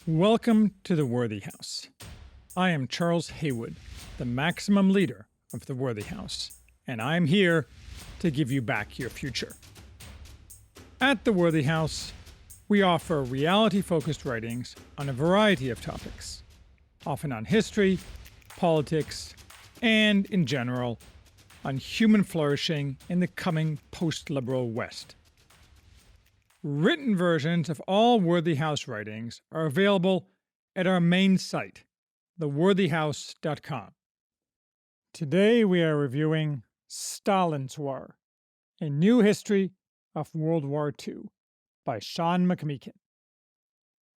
Welcome to the Worthy House. I am Charles Haywood, the maximum leader of the Worthy House, and I am here to give you back your future. At the Worthy House, we offer reality-focused writings on a variety of topics, often on history, politics, and, in general, on human flourishing in the coming post-liberal West. Written versions of all Worthy House writings are available at our main site, theworthyhouse.com. Today we are reviewing Stalins War, A New History of World War II by Sean McMeekin.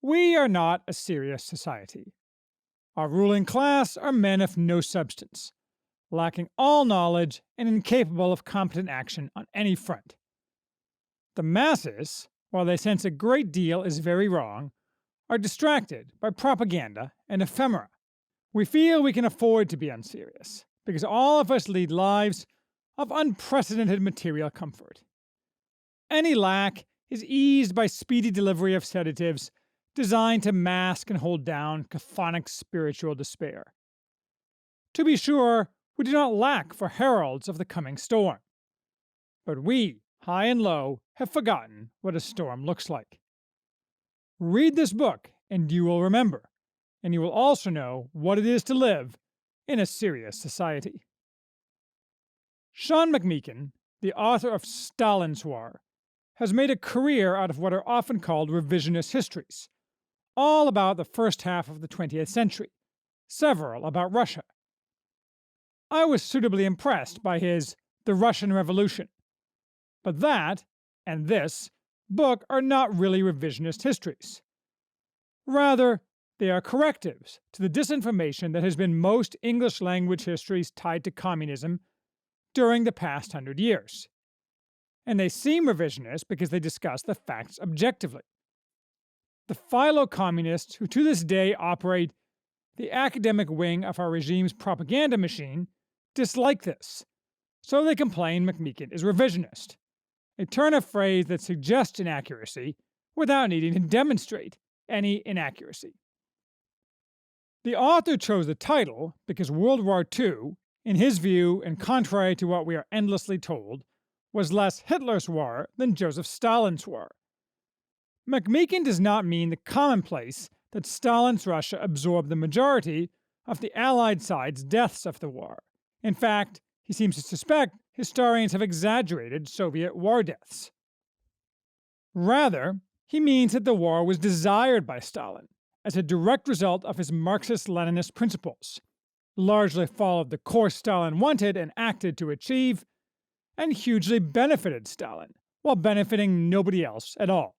We are not a serious society. Our ruling class are men of no substance, lacking all knowledge and incapable of competent action on any front. The masses, while they sense a great deal is very wrong, are distracted by propaganda and ephemera. We feel we can afford to be unserious, because all of us lead lives of unprecedented material comfort. Any lack is eased by speedy delivery of sedatives designed to mask and hold down chthonic spiritual despair. To be sure, we do not lack for heralds of the coming storm. But we, high and low, have forgotten what a storm looks like. Read this book and you will remember, and you will also know what it is to live in a serious society. Sean McMeekin, the author of Stalins War, has made a career out of what are often called revisionist histories, all about the first half of the 20th century, several about Russia. I was suitably impressed by his The Russian Revolution, but that, and this, book are not really revisionist histories. Rather, they are correctives to the disinformation that has been most English-language histories tied to communism during the past 100 years. And they seem revisionist because they discuss the facts objectively. The philo-Communists, who to this day operate the academic wing of our regime's propaganda machine, dislike this, so they complain McMeekin is revisionist, a turn of phrase that suggests inaccuracy without needing to demonstrate any inaccuracy. The author chose the title because World War II, in his view and contrary to what we are endlessly told, was less Hitler's war than Joseph Stalin's war. McMeekin does not mean the commonplace that Stalin's Russia absorbed the majority of the Allied side's deaths of the war. In fact, he seems to suspect historians have exaggerated Soviet war deaths. Rather, he means that the war was desired by Stalin as a direct result of his Marxist-Leninist principles, largely followed the course Stalin wanted and acted to achieve, and hugely benefited Stalin, while benefiting nobody else at all.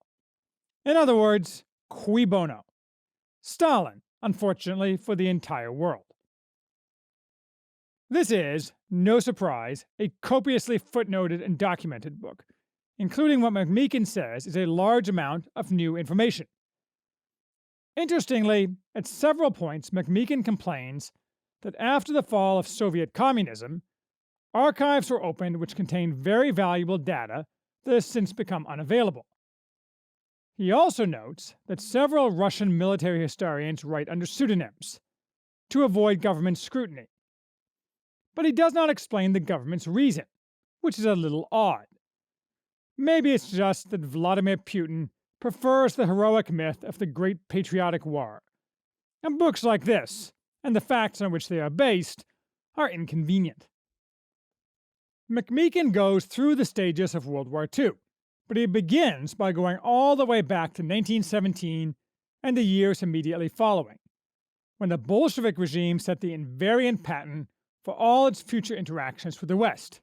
In other words, cui bono. Stalin, unfortunately, for the entire world. This is, no surprise, a copiously footnoted and documented book, including what McMeekin says is a large amount of new information. Interestingly, at several points McMeekin complains that after the fall of Soviet communism, archives were opened which contain very valuable data that has since become unavailable. He also notes that several Russian military historians write under pseudonyms to avoid government scrutiny. But he does not explain the government's reason, which is a little odd. Maybe it's just that Vladimir Putin prefers the heroic myth of the Great Patriotic War, and books like this, and the facts on which they are based, are inconvenient. McMeekin goes through the stages of World War II, but he begins by going all the way back to 1917 and the years immediately following, when the Bolshevik regime set the invariant pattern for all its future interactions with the West.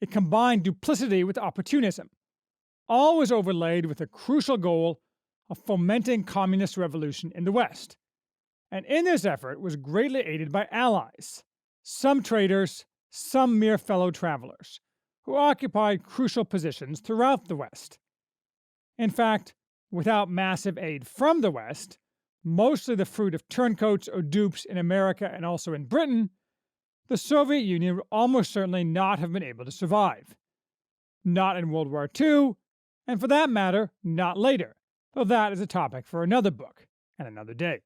It combined duplicity with opportunism, always overlaid with the crucial goal of fomenting communist revolution in the West, and in this effort was greatly aided by allies, some traitors, some mere fellow travelers, who occupied crucial positions throughout the West. In fact, without massive aid from the West, mostly the fruit of turncoats or dupes in America and also in Britain, the Soviet Union would almost certainly not have been able to survive. Not in World War II, and for that matter, not later, though that is a topic for another book, and another day.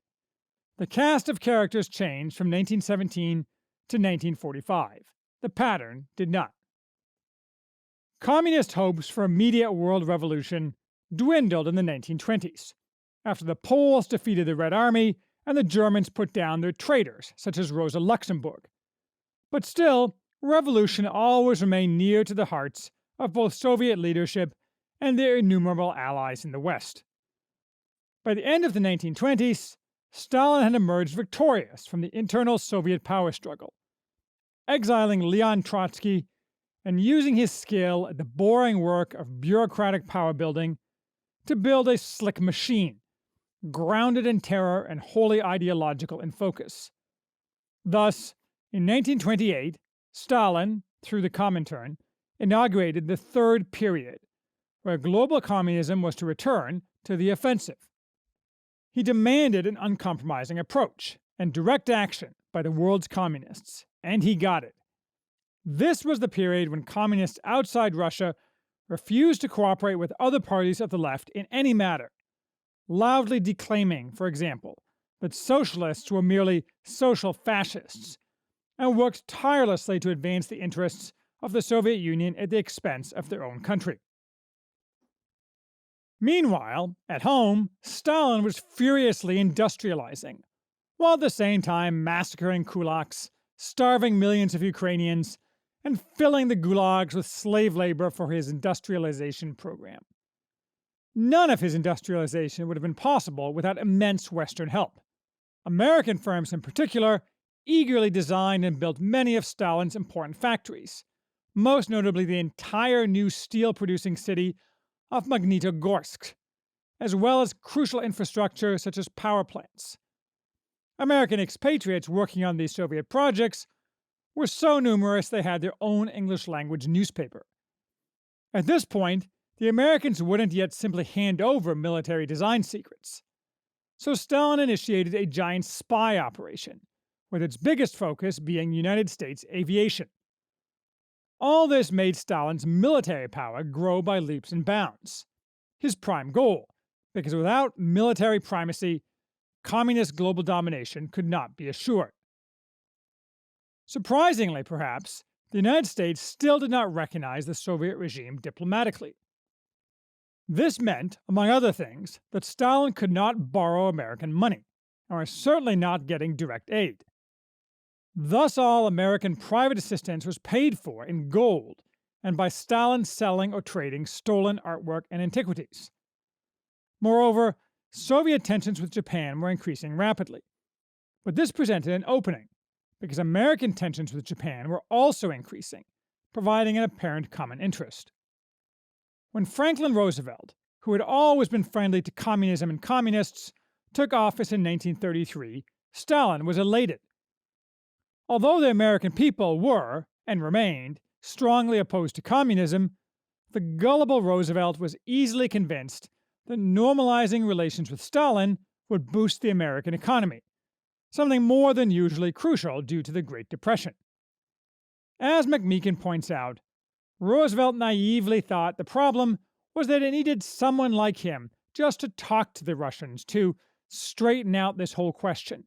The cast of characters changed from 1917 to 1945. The pattern did not. Communist hopes for immediate world revolution dwindled in the 1920s, after the Poles defeated the Red Army and the Germans put down their traitors, such as Rosa Luxemburg. But still, revolution always remained near to the hearts of both Soviet leadership and their innumerable allies in the West. By the end of the 1920s, Stalin had emerged victorious from the internal Soviet power struggle, exiling Leon Trotsky and using his skill at the boring work of bureaucratic power building to build a slick machine, grounded in terror and wholly ideological in focus. Thus, in 1928, Stalin, through the Comintern, inaugurated the Third Period, where global communism was to return to the offensive. He demanded an uncompromising approach and direct action by the world's communists, and he got it. This was the period when communists outside Russia refused to cooperate with other parties of the left in any matter, loudly declaiming, for example, that socialists were merely social fascists, and worked tirelessly to advance the interests of the Soviet Union at the expense of their own country. Meanwhile, at home, Stalin was furiously industrializing, while at the same time massacring kulaks, starving millions of Ukrainians, and filling the gulags with slave labor for his industrialization program. None of his industrialization would have been possible without immense Western help. American firms in particular eagerly designed and built many of Stalin's important factories, most notably the entire new steel-producing city of Magnitogorsk, as well as crucial infrastructure such as power plants. American expatriates working on these Soviet projects were so numerous they had their own English-language newspaper. At this point, the Americans wouldn't yet simply hand over military design secrets. So Stalin initiated a giant spy operation, with its biggest focus being United States aviation. All this made Stalin's military power grow by leaps and bounds, his prime goal, because without military primacy, communist global domination could not be assured. Surprisingly, perhaps, the United States still did not recognize the Soviet regime diplomatically. This meant, among other things, that Stalin could not borrow American money, and was certainly not getting direct aid. Thus all American private assistance was paid for in gold and by Stalin selling or trading stolen artwork and antiquities. Moreover, Soviet tensions with Japan were increasing rapidly. But this presented an opening, because American tensions with Japan were also increasing, providing an apparent common interest. When Franklin Roosevelt, who had always been friendly to communism and communists, took office in 1933, Stalin was elated. Although the American people were, and remained, strongly opposed to communism, the gullible Roosevelt was easily convinced that normalizing relations with Stalin would boost the American economy, something more than usually crucial due to the Great Depression. As McMeekin points out, Roosevelt naively thought the problem was that it needed someone like him just to talk to the Russians to straighten out this whole question,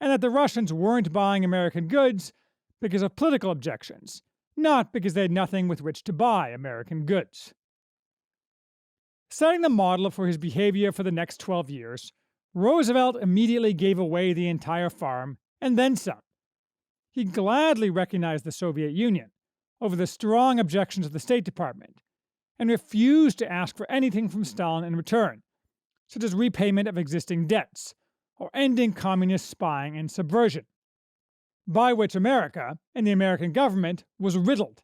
and that the Russians weren't buying American goods because of political objections, not because they had nothing with which to buy American goods. Setting the model for his behavior for the next 12 years, Roosevelt immediately gave away the entire farm, and then some. He gladly recognized the Soviet Union over the strong objections of the State Department, and refused to ask for anything from Stalin in return, such as repayment of existing debts, or ending communist spying and subversion, by which America and the American government was riddled,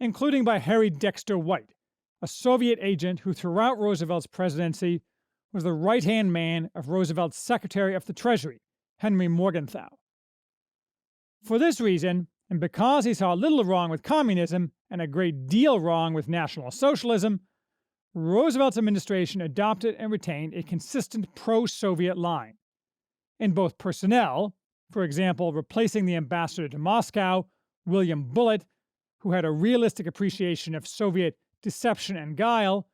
including by Harry Dexter White, a Soviet agent who throughout Roosevelt's presidency was the right-hand man of Roosevelt's Secretary of the Treasury, Henry Morgenthau. For this reason, and because he saw little wrong with communism and a great deal wrong with National Socialism, Roosevelt's administration adopted and retained a consistent pro-Soviet line. In both personnel, for example, replacing the ambassador to Moscow, William Bullitt, who had a realistic appreciation of Soviet deception and guile,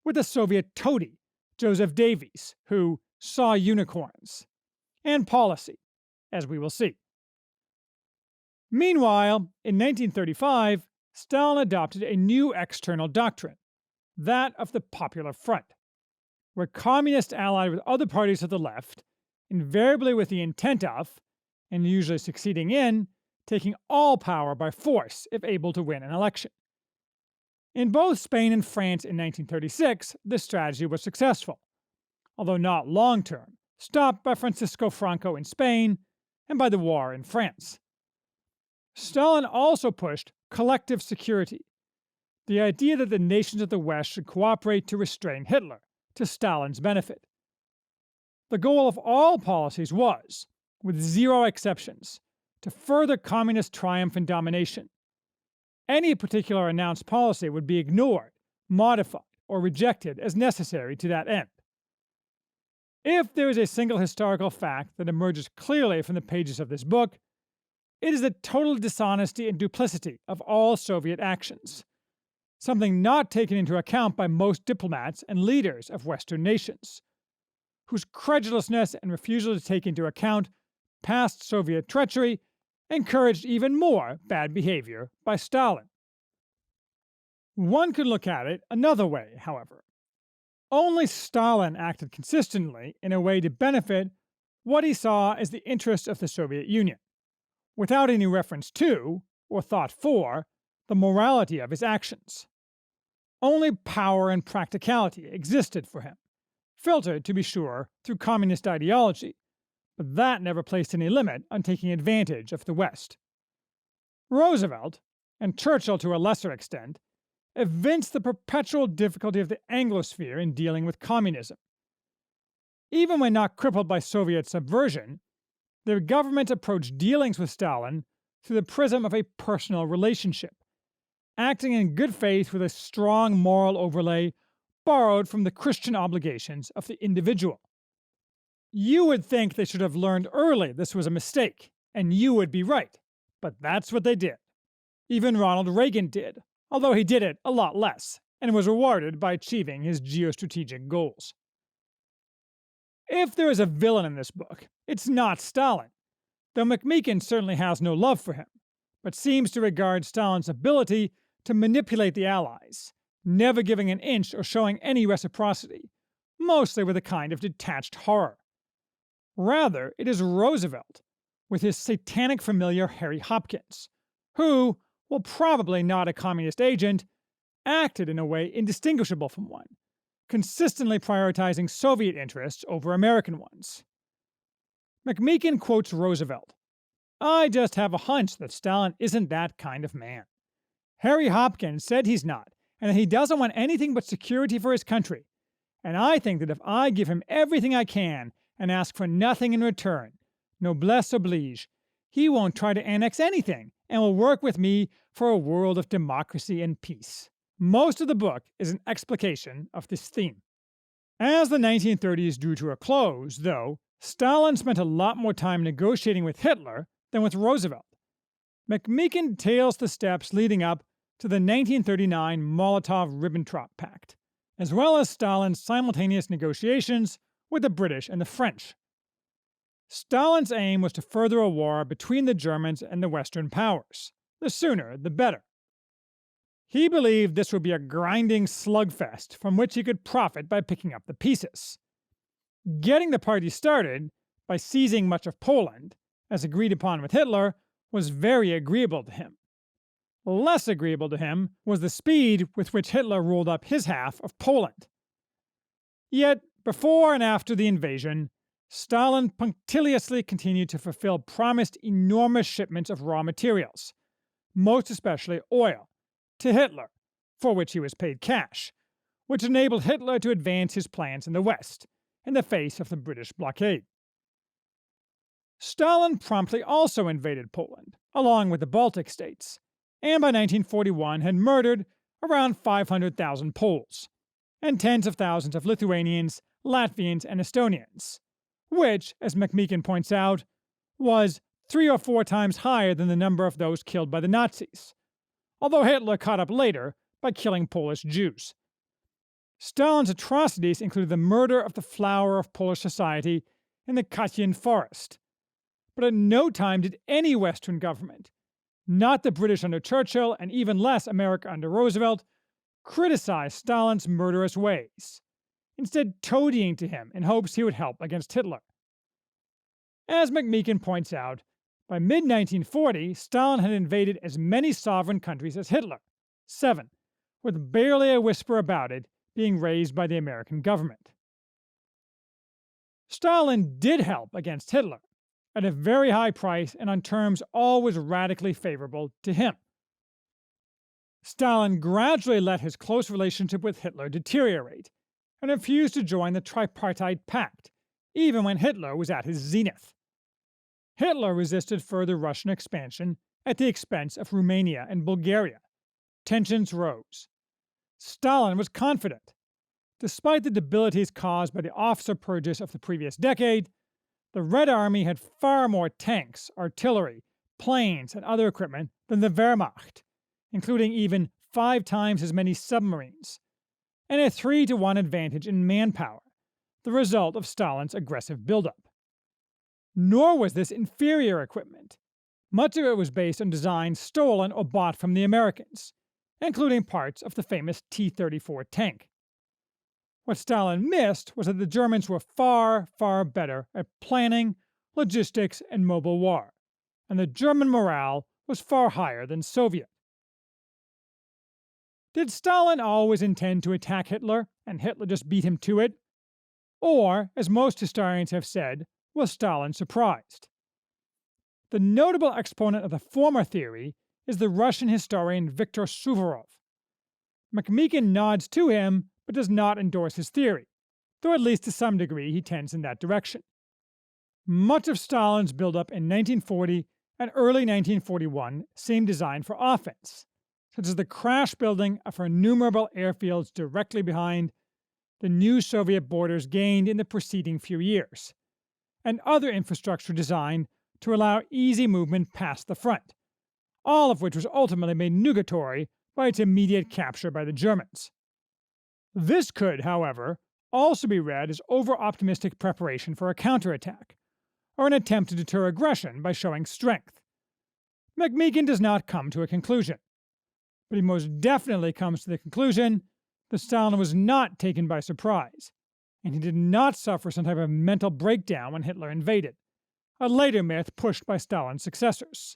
with the Soviet toady, Joseph Davies, who, saw unicorns, and policy, as we will see. Meanwhile, in 1935, Stalin adopted a new external doctrine, that of the Popular Front, where communists allied with other parties of the left, invariably with the intent of, and usually succeeding in, taking all power by force if able to win an election. In both Spain and France in 1936, this strategy was successful, although not long-term, stopped by Francisco Franco in Spain and by the war in France. Stalin also pushed collective security, the idea that the nations of the West should cooperate to restrain Hitler, to Stalin's benefit. The goal of all policies was, with zero exceptions, to further communist triumph and domination. Any particular announced policy would be ignored, modified, or rejected as necessary to that end. If there is a single historical fact that emerges clearly from the pages of this book, it is the total dishonesty and duplicity of all Soviet actions, something not taken into account by most diplomats and leaders of Western nations, whose credulousness and refusal to take into account past Soviet treachery encouraged even more bad behavior by Stalin. One could look at it another way, however. Only Stalin acted consistently in a way to benefit what he saw as the interests of the Soviet Union, without any reference to, or thought for, the morality of his actions. Only power and practicality existed for him, filtered, to be sure, through communist ideology, but that never placed any limit on taking advantage of the West. Roosevelt, and Churchill to a lesser extent, evinced the perpetual difficulty of the Anglosphere in dealing with communism. Even when not crippled by Soviet subversion, their government approached dealings with Stalin through the prism of a personal relationship, acting in good faith with a strong moral overlay borrowed from the Christian obligations of the individual. You would think they should have learned early this was a mistake, and you would be right, but that's what they did. Even Ronald Reagan did, although he did it a lot less, and was rewarded by achieving his geostrategic goals. If there is a villain in this book, it's not Stalin, though McMeekin certainly has no love for him, but seems to regard Stalin's ability to manipulate the Allies, never giving an inch or showing any reciprocity, mostly with a kind of detached horror. Rather, it is Roosevelt, with his satanic familiar Harry Hopkins, who, while probably not a communist agent, acted in a way indistinguishable from one, consistently prioritizing Soviet interests over American ones. McMeekin quotes Roosevelt, "I just have a hunch that Stalin isn't that kind of man. Harry Hopkins said he's not, and that he doesn't want anything but security for his country, and I think that if I give him everything I can and ask for nothing in return, noblesse oblige, he won't try to annex anything and will work with me for a world of democracy and peace." Most of the book is an explication of this theme. As the 1930s drew to a close, though, Stalin spent a lot more time negotiating with Hitler than with Roosevelt. McMeekin details the steps leading up to the 1939 Molotov-Ribbentrop Pact, as well as Stalin's simultaneous negotiations with the British and the French. Stalin's aim was to further a war between the Germans and the Western powers. The sooner, the better. He believed this would be a grinding slugfest from which he could profit by picking up the pieces. Getting the party started by seizing much of Poland, as agreed upon with Hitler, was very agreeable to him. Less agreeable to him was the speed with which Hitler rolled up his half of Poland. Yet, before and after the invasion, Stalin punctiliously continued to fulfill promised enormous shipments of raw materials, most especially oil, to Hitler, for which he was paid cash, which enabled Hitler to advance his plans in the West, in the face of the British blockade. Stalin promptly also invaded Poland, along with the Baltic states, and by 1941 had murdered around 500,000 Poles, and tens of thousands of Lithuanians, Latvians, and Estonians, which, as McMeekin points out, was 3 or 4 times higher than the number of those killed by the Nazis, although Hitler caught up later by killing Polish Jews. Stalin's atrocities included the murder of the flower of Polish society in the Katyn forest. But at no time did any Western government, not the British under Churchill and even less America under Roosevelt, criticize Stalin's murderous ways, instead toadying to him in hopes he would help against Hitler. As McMeekin points out, by mid-1940, Stalin had invaded as many sovereign countries as Hitler, 7, with barely a whisper about it being raised by the American government. Stalin did help against Hitler, at a very high price and on terms always radically favorable to him. Stalin gradually let his close relationship with Hitler deteriorate and refused to join the Tripartite Pact, even when Hitler was at his zenith. Hitler resisted further Russian expansion at the expense of Romania and Bulgaria. Tensions rose. Stalin was confident. Despite the debilities caused by the officer purges of the previous decade, the Red Army had far more tanks, artillery, planes, and other equipment than the Wehrmacht, including even 5 times as many submarines, and a 3-to-1 advantage in manpower, the result of Stalin's aggressive buildup. Nor was this inferior equipment. Much of it was based on designs stolen or bought from the Americans, including parts of the famous T-34 tank. What Stalin missed was that the Germans were far, far better at planning, logistics, and mobile war, and the German morale was far higher than Soviet. Did Stalin always intend to attack Hitler, and Hitler just beat him to it? Or, as most historians have said, was Stalin surprised? The notable exponent of the former theory is the Russian historian Viktor Suvorov. McMeekin nods to him, but does not endorse his theory, though at least to some degree he tends in that direction. Much of Stalin's buildup in 1940 and early 1941 seemed designed for offense, such as the crash building of innumerable airfields directly behind the new Soviet borders gained in the preceding few years, and other infrastructure designed to allow easy movement past the front, all of which was ultimately made nugatory by its immediate capture by the Germans. This could, however, also be read as over-optimistic preparation for a counterattack, or an attempt to deter aggression by showing strength. McMeekin does not come to a conclusion, but he most definitely comes to the conclusion that Stalin was not taken by surprise, and he did not suffer some type of mental breakdown when Hitler invaded, a later myth pushed by Stalin's successors.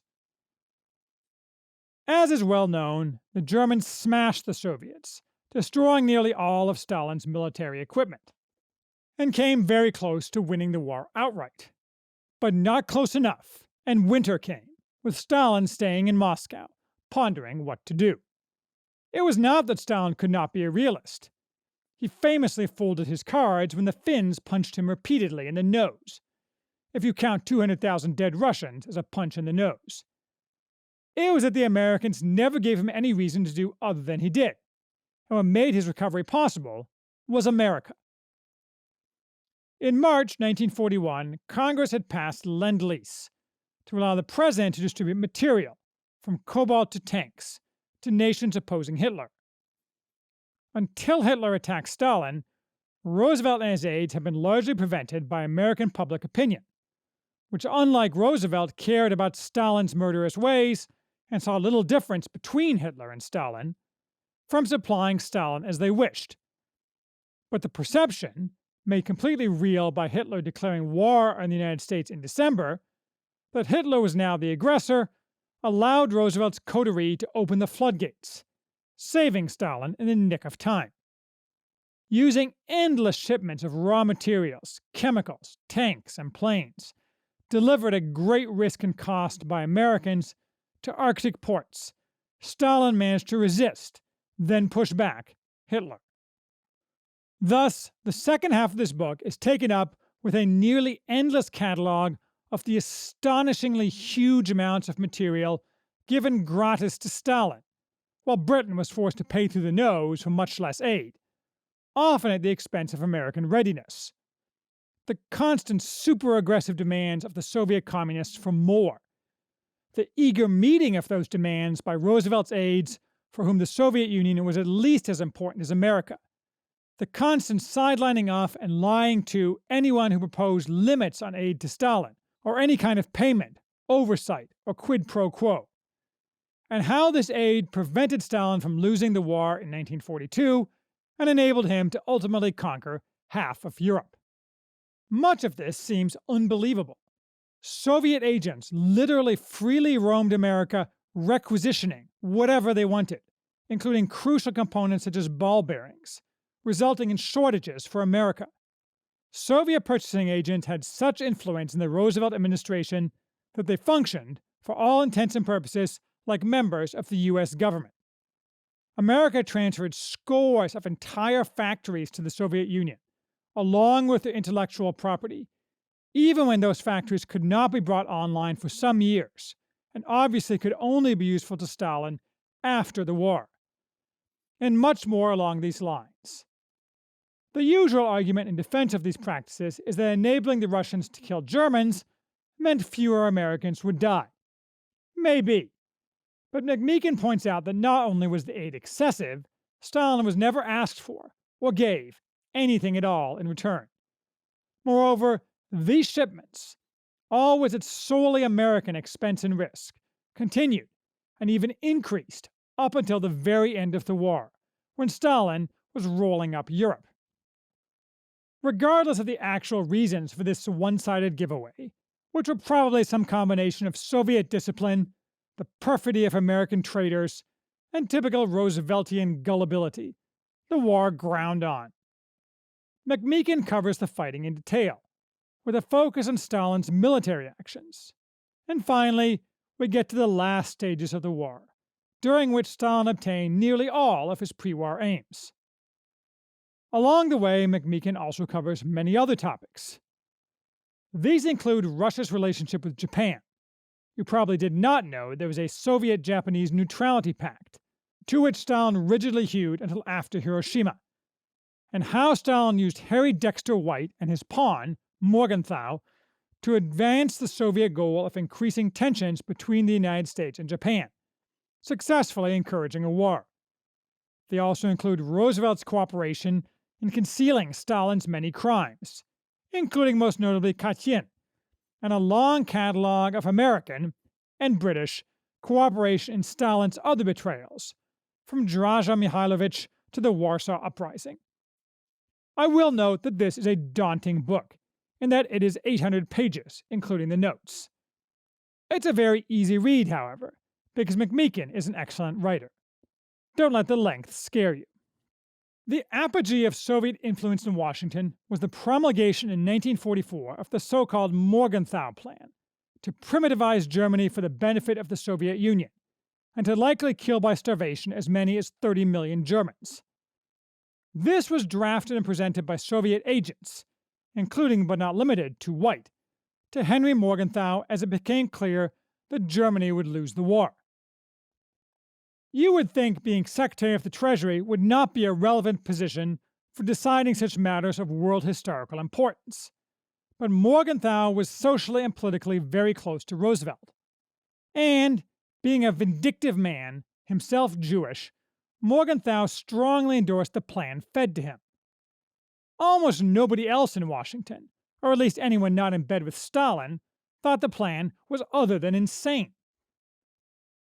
As is well known, the Germans smashed the Soviets, destroying nearly all of Stalin's military equipment, and came very close to winning the war outright. But not close enough, and winter came, with Stalin staying in Moscow, pondering what to do. It was not that Stalin could not be a realist. He famously folded his cards when the Finns punched him repeatedly in the nose, if you count 200,000 dead Russians as a punch in the nose. It was that the Americans never gave him any reason to do other than he did, and what made his recovery possible was America. In March 1941, Congress had passed Lend-Lease to allow the president to distribute material, from cobalt to tanks, to nations opposing Hitler. Until Hitler attacked Stalin, Roosevelt and his aides had been largely prevented by American public opinion, which, unlike Roosevelt, cared about Stalin's murderous ways and saw little difference between Hitler and Stalin, from supplying Stalin as they wished. But the perception, made completely real by Hitler declaring war on the United States in December, that Hitler was now the aggressor, allowed Roosevelt's coterie to open the floodgates, saving Stalin in the nick of time. Using endless shipments of raw materials, chemicals, tanks, and planes, delivered at great risk and cost by Americans to Arctic ports, Stalin managed to resist, then push back, Hitler. Thus, the second half of this book is taken up with a nearly endless catalog of the astonishingly huge amounts of material given gratis to Stalin, while Britain was forced to pay through the nose for much less aid, often at the expense of American readiness. The constant super-aggressive demands of the Soviet communists for more, the eager meeting of those demands by Roosevelt's aides, for whom the Soviet Union was at least as important as America, the constant sidelining of and lying to anyone who proposed limits on aid to Stalin, or any kind of payment, oversight, or quid pro quo, and how this aid prevented Stalin from losing the war in 1942 and enabled him to ultimately conquer half of Europe. Much of this seems unbelievable. Soviet agents literally freely roamed America requisitioning whatever they wanted, including crucial components such as ball bearings, resulting in shortages for America. Soviet purchasing agents had such influence in the Roosevelt administration that they functioned, for all intents and purposes, like members of the US government. America transferred scores of entire factories to the Soviet Union, along with their intellectual property, even when those factories could not be brought online for some years, and obviously could only be useful to Stalin after the war. And much more along these lines. The usual argument in defense of these practices is that enabling the Russians to kill Germans meant fewer Americans would die. Maybe. But McMeekin points out that not only was the aid excessive, Stalin was never asked for, or gave, anything at all in return. Moreover, these shipments, always at solely American expense and risk, continued, and even increased up until the very end of the war, when Stalin was rolling up Europe. Regardless of the actual reasons for this one-sided giveaway, which were probably some combination of Soviet discipline, the perfidy of American traders, and typical Rooseveltian gullibility, the war ground on. McMeekin covers the fighting in detail, with a focus on Stalin's military actions. And finally, we get to the last stages of the war, during which Stalin obtained nearly all of his pre-war aims. Along the way, McMeekin also covers many other topics. These include Russia's relationship with Japan. You probably did not know there was a Soviet-Japanese neutrality pact, to which Stalin rigidly hewed until after Hiroshima, and how Stalin used Harry Dexter White and his pawn, Morgenthau, to advance the Soviet goal of increasing tensions between the United States and Japan, successfully encouraging a war. They also include Roosevelt's cooperation in concealing Stalin's many crimes, including most notably Katyn, and a long catalog of American and British cooperation in Stalin's other betrayals, from Draza Mihailovich to the Warsaw Uprising. I will note that this is a daunting book, in that it is 800 pages, including the notes. It's a very easy read, however, because McMeekin is an excellent writer. Don't let the length scare you. The apogee of Soviet influence in Washington was the promulgation in 1944 of the so-called Morgenthau Plan, to primitivize Germany for the benefit of the Soviet Union, and to likely kill by starvation as many as 30 million Germans. This was drafted and presented by Soviet agents, including but not limited to White, to Henry Morgenthau as it became clear that Germany would lose the war. You would think being Secretary of the Treasury would not be a relevant position for deciding such matters of world historical importance, but Morgenthau was socially and politically very close to Roosevelt. And, being a vindictive man, himself Jewish, Morgenthau strongly endorsed the plan fed to him. Almost nobody else in Washington, or at least anyone not in bed with Stalin, thought the plan was other than insane.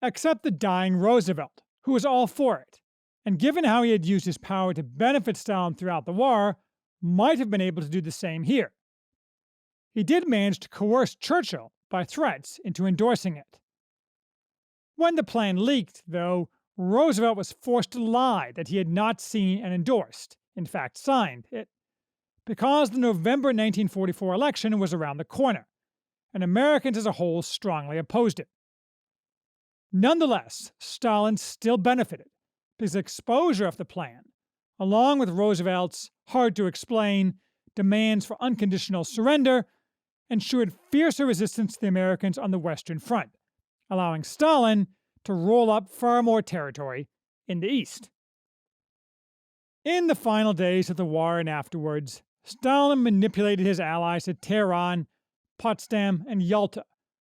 Except the dying Roosevelt, who was all for it, and given how he had used his power to benefit Stalin throughout the war, might have been able to do the same here. He did manage to coerce Churchill, by threats, into endorsing it. When the plan leaked, though, Roosevelt was forced to lie that he had not seen and endorsed, in fact signed, it, because the November 1944 election was around the corner, and Americans as a whole strongly opposed it. Nonetheless, Stalin still benefited, because exposure of the plan, along with Roosevelt's hard-to-explain demands for unconditional surrender, ensured fiercer resistance to the Americans on the Western Front, allowing Stalin to roll up far more territory in the East. In the final days of the war and afterwards, Stalin manipulated his allies to Tehran, Potsdam, and Yalta,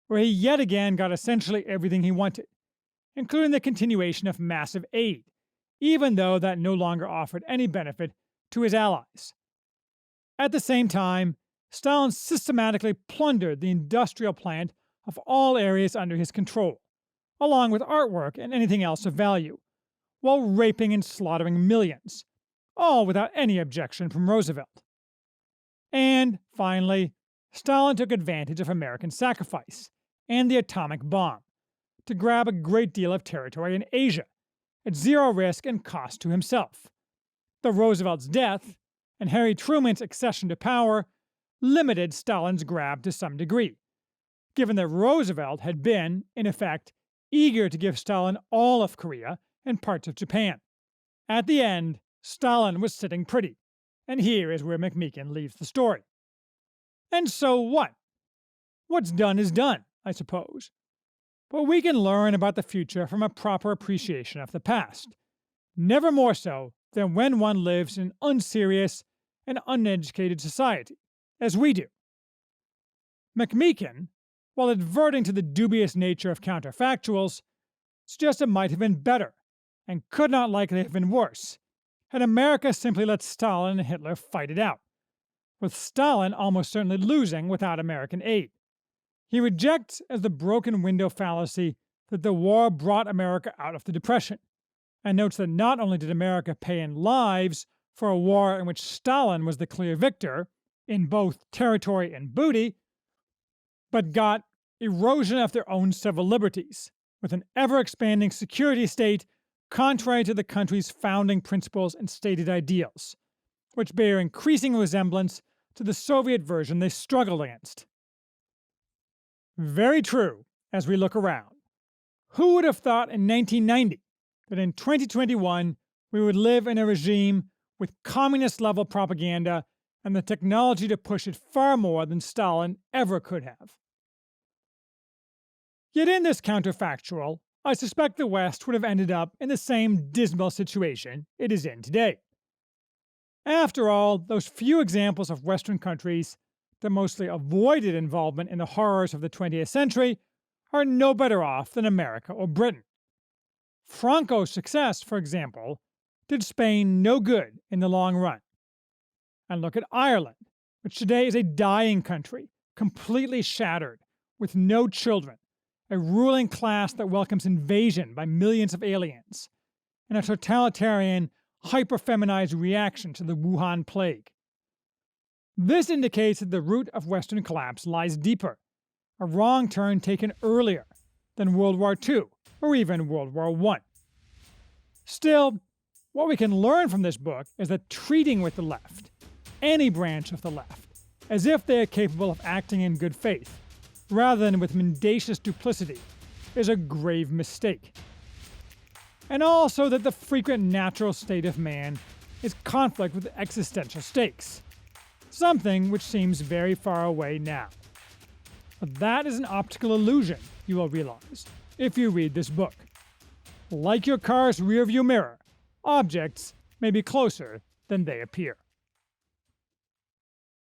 where he yet again got essentially everything he wanted, including the continuation of massive aid, even though that no longer offered any benefit to his allies. At the same time, Stalin systematically plundered the industrial plant of all areas under his control, along with artwork and anything else of value, while raping and slaughtering millions, all without any objection from Roosevelt. And, finally, Stalin took advantage of American sacrifice and the atomic bomb to grab a great deal of territory in Asia, at zero risk and cost to himself. Though Roosevelt's death and Harry Truman's accession to power limited Stalin's grab to some degree, given that Roosevelt had been, in effect, eager to give Stalin all of Korea and parts of Japan. At the end, Stalin was sitting pretty, and here is where McMeekin leaves the story. And so what? What's done is done, I suppose. But we can learn about the future from a proper appreciation of the past, never more so than when one lives in an unserious and uneducated society, as we do. McMeekin, while adverting to the dubious nature of counterfactuals, suggests it might have been better, and could not likely have been worse, had America simply let Stalin and Hitler fight it out, with Stalin almost certainly losing without American aid. He rejects as the broken window fallacy that the war brought America out of the Depression, and notes that not only did America pay in lives for a war in which Stalin was the clear victor, in both territory and booty, but got erosion of their own civil liberties, with an ever-expanding security state contrary to the country's founding principles and stated ideals, which bear increasing resemblance to the Soviet version they struggled against. Very true, as we look around. Who would have thought in 1990 that in 2021 we would live in a regime with communist-level propaganda and the technology to push it far more than Stalin ever could have? Yet in this counterfactual, I suspect the West would have ended up in the same dismal situation it is in today. After all, those few examples of Western countries that mostly avoided involvement in the horrors of the 20th century are no better off than America or Britain. Franco's success, for example, did Spain no good in the long run. And look at Ireland, which today is a dying country, completely shattered, with no children, a ruling class that welcomes invasion by millions of aliens, and a totalitarian, hyper-feminized reaction to the Wuhan plague. This indicates that the root of Western collapse lies deeper, a wrong turn taken earlier than World War II or even World War I. Still, what we can learn from this book is that treating with the left, any branch of the left, as if they are capable of acting in good faith, rather than with mendacious duplicity, is a grave mistake. And also that the frequent natural state of man is conflict with existential stakes, something which seems very far away now. But that is an optical illusion, you will realize, if you read this book. Like your car's rearview mirror, objects may be closer than they appear.